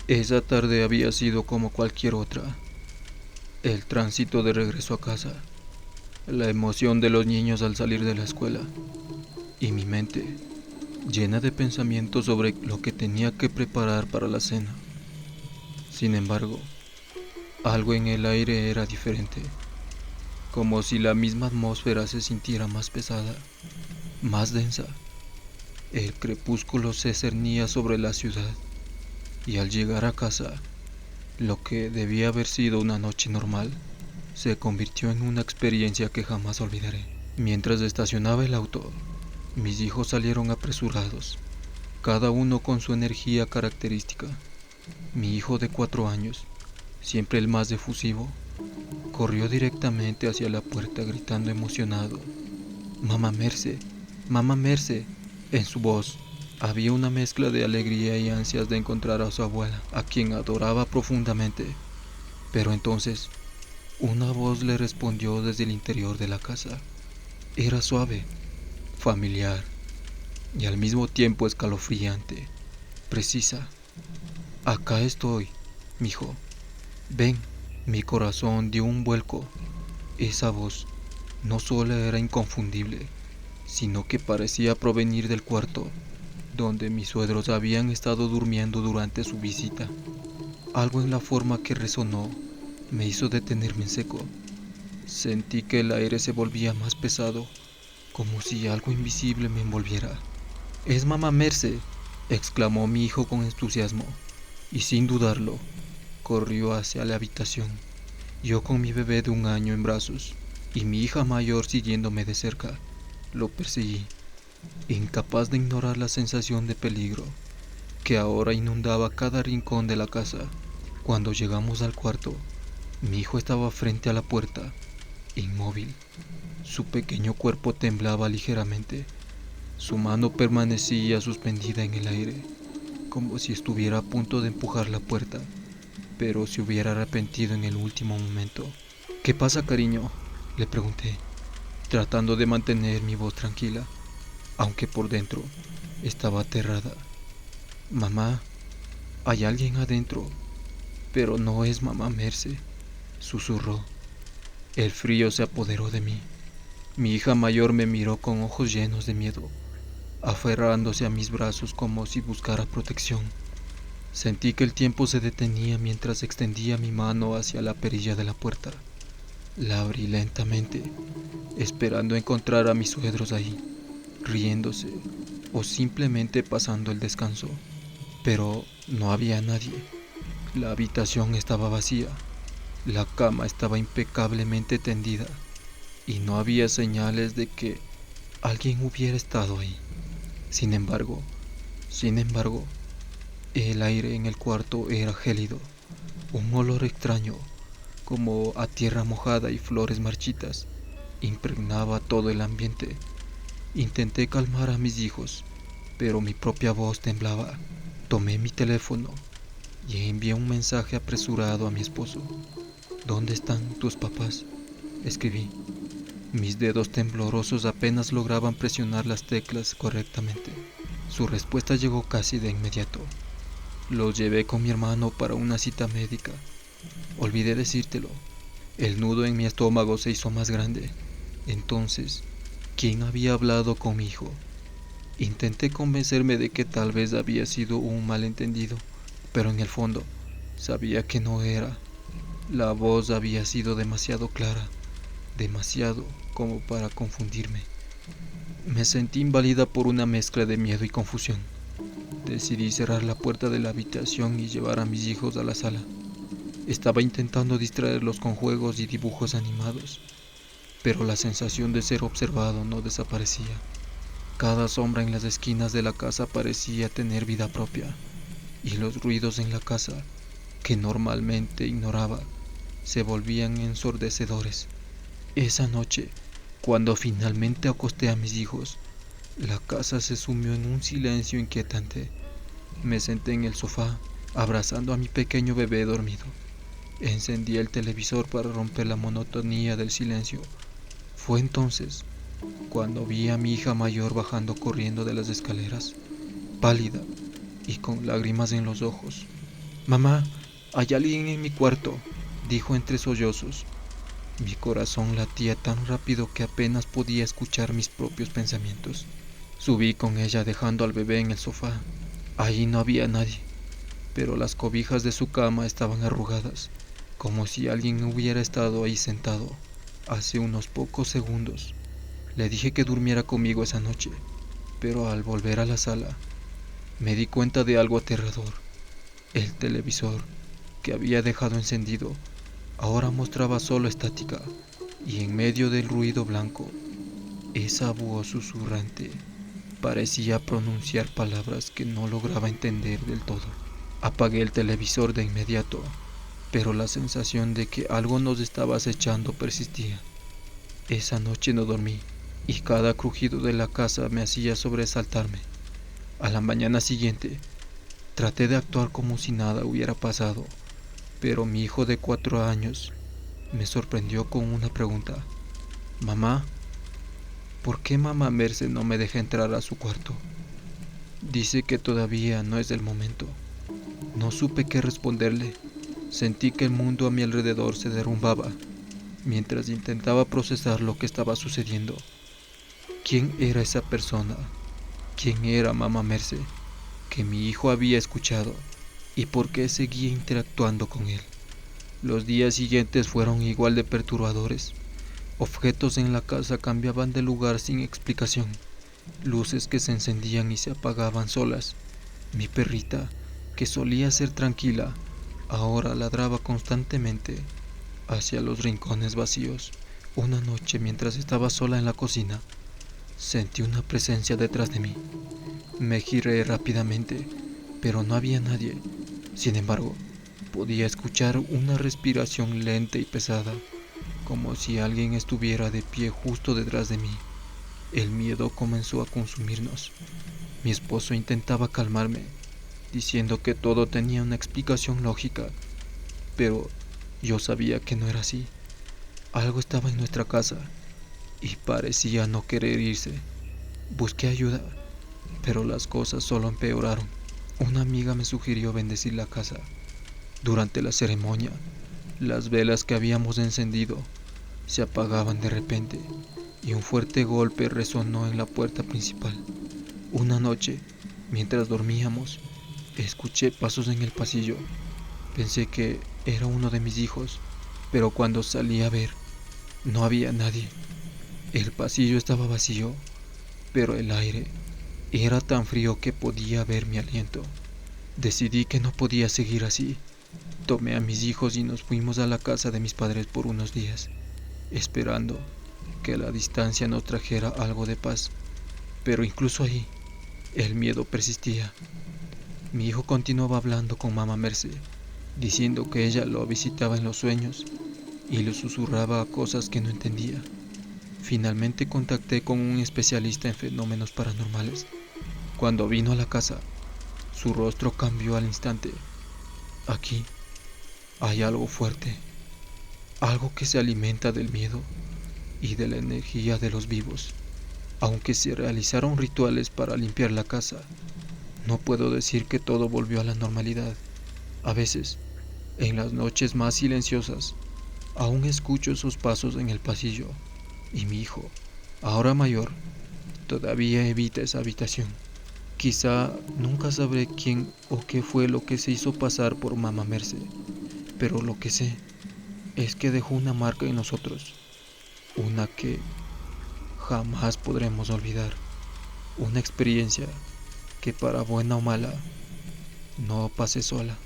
Esa tarde había sido como cualquier otra. El tránsito de regreso a casa, la emoción de los niños al salir de la escuela y mi mente llena de pensamientos sobre lo que tenía que preparar para la cena. Sin embargo, algo en el aire era diferente, como si la misma atmósfera se sintiera más pesada, más densa. El crepúsculo se cernía sobre la ciudad y al llegar a casa, lo que debía haber sido una noche normal se convirtió en una experiencia que jamás olvidaré. Mientras estacionaba el auto, mis hijos salieron apresurados, cada uno con su energía característica. Mi hijo de 4 años, siempre el más efusivo, corrió directamente hacia la puerta gritando emocionado: «Mamá Merce, mamá Merce». En su voz había una mezcla de alegría y ansias de encontrar a su abuela, a quien adoraba profundamente. Pero entonces, una voz le respondió desde el interior de la casa. Era suave, familiar y al mismo tiempo escalofriante, precisa. «Acá estoy, mijo. Ven». Mi corazón dio un vuelco. Esa voz no solo era inconfundible, sino que parecía provenir del cuarto donde mis suegros habían estado durmiendo durante su visita. Algo en la forma que resonó me hizo detenerme en seco. Sentí que el aire se volvía más pesado, como si algo invisible me envolviera. «Es mamá Merce», exclamó mi hijo con entusiasmo, y sin dudarlo, corrió hacia la habitación. Yo con mi bebé de 1 año en brazos y mi hija mayor siguiéndome de cerca, lo perseguí, incapaz de ignorar la sensación de peligro que ahora inundaba cada rincón de la casa. Cuando llegamos al cuarto, mi hijo estaba frente a la puerta, inmóvil. Su pequeño cuerpo temblaba ligeramente. Su mano permanecía suspendida en el aire, como si estuviera a punto de empujar la puerta, pero se hubiera arrepentido en el último momento. «¿Qué pasa, cariño?», le pregunté, tratando de mantener mi voz tranquila, aunque por dentro estaba aterrada. «Mamá, hay alguien adentro, pero no es mamá Merce», susurró. El frío se apoderó de mí. Mi hija mayor me miró con ojos llenos de miedo, aferrándose a mis brazos como si buscara protección. Sentí que el tiempo se detenía mientras extendía mi mano hacia la perilla de la puerta. La abrí lentamente, esperando encontrar a mis suegros ahí, riéndose o simplemente pasando el descanso. Pero no había nadie. La habitación estaba vacía, la cama estaba impecablemente tendida y no había señales de que alguien hubiera estado ahí. Sin embargo, el aire en el cuarto era gélido, un olor extraño, como a tierra mojada y flores marchitas, impregnaba todo el ambiente. Intenté calmar a mis hijos, pero mi propia voz temblaba. Tomé mi teléfono y envié un mensaje apresurado a mi esposo. «¿Dónde están tus papás?», escribí. Mis dedos temblorosos apenas lograban presionar las teclas correctamente. Su respuesta llegó casi de inmediato. «Los llevé con mi hermano para una cita médica. Olvidé decírtelo». El nudo en mi estómago se hizo más grande. Entonces, ¿quién había hablado con mi hijo? Intenté convencerme de que tal vez había sido un malentendido, pero en el fondo sabía que no era. La voz había sido demasiado clara, demasiado como para confundirme. Me sentí invadida por una mezcla de miedo y confusión. Decidí cerrar la puerta de la habitación y llevar a mis hijos a la sala. Estaba intentando distraerlos con juegos y dibujos animados, pero la sensación de ser observado no desaparecía. Cada sombra en las esquinas de la casa parecía tener vida propia, y los ruidos en la casa, que normalmente ignoraba, se volvían ensordecedores. Esa noche, cuando finalmente acosté a mis hijos, la casa se sumió en un silencio inquietante. Me senté en el sofá, abrazando a mi pequeño bebé dormido. Encendí el televisor para romper la monotonía del silencio. Fue entonces cuando vi a mi hija mayor bajando corriendo de las escaleras, pálida y con lágrimas en los ojos. Mamá, hay alguien en mi cuarto, dijo entre sollozos. Mi corazón latía tan rápido que apenas podía escuchar mis propios pensamientos. Subí con ella dejando al bebé en el sofá. Allí no había nadie, pero las cobijas de su cama estaban arrugadas, como si alguien hubiera estado ahí sentado hace unos pocos segundos. Le dije que durmiera conmigo esa noche, pero al volver a la sala, me di cuenta de algo aterrador. El televisor, que había dejado encendido, ahora mostraba solo estática, y en medio del ruido blanco, esa voz susurrante parecía pronunciar palabras que no lograba entender del todo. Apagué el televisor de inmediato, pero la sensación de que algo nos estaba acechando persistía. Esa noche no dormí, y cada crujido de la casa me hacía sobresaltarme. A la mañana siguiente, traté de actuar como si nada hubiera pasado, pero mi hijo de 4 años me sorprendió con una pregunta. Mamá, ¿por qué mamá Merce no me deja entrar a su cuarto? Dice que todavía no es el momento. No supe qué responderle. Sentí que el mundo a mi alrededor se derrumbaba mientras intentaba procesar lo que estaba sucediendo. ¿Quién era esa persona? ¿Quién era mamá Merce que mi hijo había escuchado? ¿Y por qué seguía interactuando con él? Los días siguientes fueron igual de perturbadores. Objetos en la casa cambiaban de lugar sin explicación. Luces que se encendían y se apagaban solas. Mi perrita, que solía ser tranquila, ahora ladraba constantemente hacia los rincones vacíos. Una noche, mientras estaba sola en la cocina, sentí una presencia detrás de mí. Me giré rápidamente, pero no había nadie. Sin embargo, podía escuchar una respiración lenta y pesada, como si alguien estuviera de pie justo detrás de mí. El miedo comenzó a consumirnos. Mi esposo intentaba calmarme, diciendo que todo tenía una explicación lógica, pero yo sabía que no era así. Algo estaba en nuestra casa y parecía no querer irse. Busqué ayuda, pero las cosas solo empeoraron. Una amiga me sugirió bendecir la casa. Durante la ceremonia, las velas que habíamos encendido se apagaban de repente y un fuerte golpe resonó en la puerta principal. Una noche, mientras dormíamos, escuché pasos en el pasillo. Pensé que era uno de mis hijos, pero cuando salí a ver, no había nadie. El pasillo estaba vacío, pero el aire era tan frío que podía ver mi aliento. Decidí que no podía seguir así. Tomé a mis hijos y nos fuimos a la casa de mis padres por unos días, esperando que la distancia nos trajera algo de paz. Pero incluso ahí, el miedo persistía. Mi hijo continuaba hablando con mamá Merce, diciendo que ella lo visitaba en los sueños y le susurraba cosas que no entendía. Finalmente contacté con un especialista en fenómenos paranormales. Cuando vino a la casa, su rostro cambió al instante. Aquí hay algo fuerte, algo que se alimenta del miedo y de la energía de los vivos. Aunque se realizaron rituales para limpiar la casa, no puedo decir que todo volvió a la normalidad. A veces, en las noches más silenciosas, aún escucho esos pasos en el pasillo y mi hijo, ahora mayor, todavía evita esa habitación. Quizá nunca sabré quién o qué fue lo que se hizo pasar por mamá Merce, pero lo que sé es que dejó una marca en nosotros, una que jamás podremos olvidar, una experiencia que para buena o mala no pasé sola.